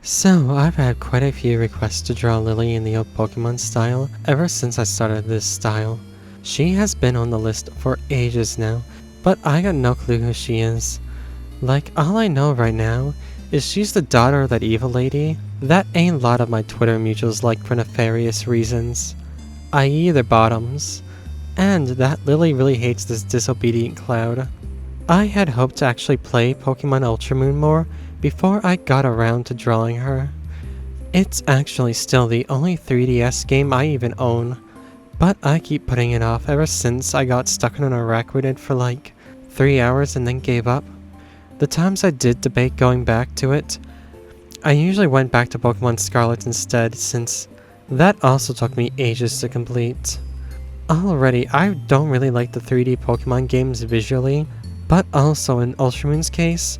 So, I've had quite a few requests to draw Lillie in the old Pokemon style ever since I started this style. She has been on the list for ages now, but I got no clue who she is. Like, all I know right now is she's the daughter of that evil lady that a lot of my Twitter mutuals like for nefarious reasons, i.e. their bottoms, and that Lillie really hates this disobedient Cloud. I had hoped to actually play Pokemon Ultra Moon more before I got around to drawing her. It's actually still the only 3DS game I even own, but I keep putting it off ever since I got stuck in an Iraq raid for like 3 hours and then gave up. The times I did debate going back to it, I usually went back to Pokemon Scarlet instead, since that also took me ages to complete. Already, I don't really like the 3D Pokemon games visually, but also in Ultra Moon's case,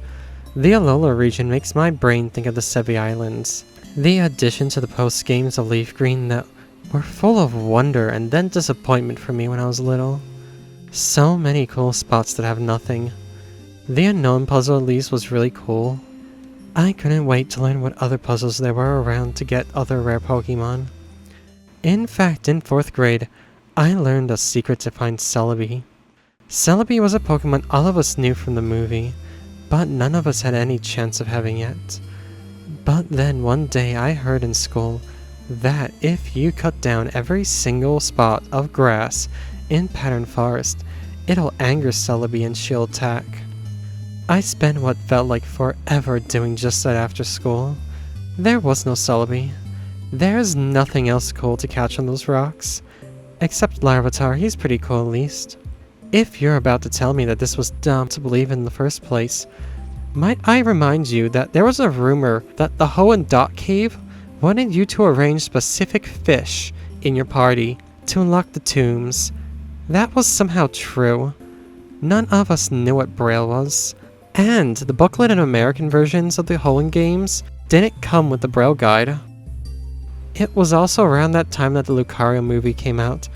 the Alola region makes my brain think of the Celebi Islands. The addition to the post games of Leaf Green that were full of wonder and then disappointment for me when I was little. So many cool spots that have nothing. The unknown puzzle at least was really cool. I couldn't wait to learn what other puzzles there were around to get other rare Pokemon. In fact, in 4th grade, I learned a secret to find Celebi. Celebi was a Pokemon all of us knew from the movie, but none of us had any chance of having it. But then one day I heard in school that if you cut down every single spot of grass in Pattern Forest, it'll anger Celebi and she'll attack. I spent what felt like forever doing just that after school. There was no Celebi. There's nothing else cool to catch on those rocks. Except Larvitar, he's pretty cool at least. If you're about to tell me that this was dumb to believe in the first place, might I remind you that there was a rumor that the Hoenn Dot Cave wanted you to arrange specific fish in your party to unlock the tombs. That was somehow true. None of us knew what Braille was, and the booklet and American versions of the Hoenn games didn't come with the Braille guide. It was also around that time that the Lucario movie came out,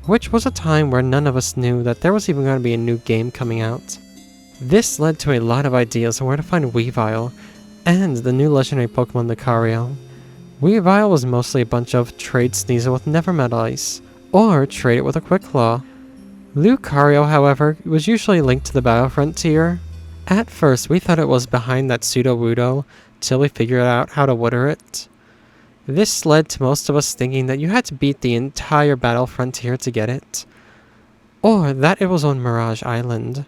which was a time where none of us knew that there was even going to be a new game coming out. This led to a lot of ideas on where to find Weavile, and the new legendary Pokemon Lucario. Weavile was mostly a bunch of trade Sneasel with Never Met Ice, or trade it with a Quick Claw. Lucario, however, was usually linked to the Battle Frontier. At first, we thought it was behind that Pseudo-Wudo, till we figured out how to water it. This led to most of us thinking that you had to beat the entire Battle Frontier to get it, or that it was on Mirage Island,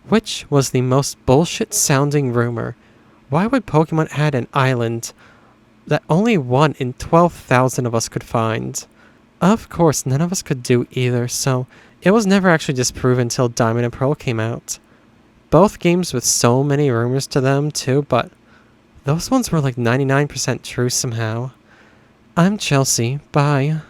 which was the most bullshit-sounding rumor. Why would Pokemon add an island that only 1 in 12,000 of us could find? Of course, none of us could do either, so it was never actually disproven until Diamond and Pearl came out. Both games with so many rumors to them too, but those ones were like 99% true somehow. I'm Chelsea, bye.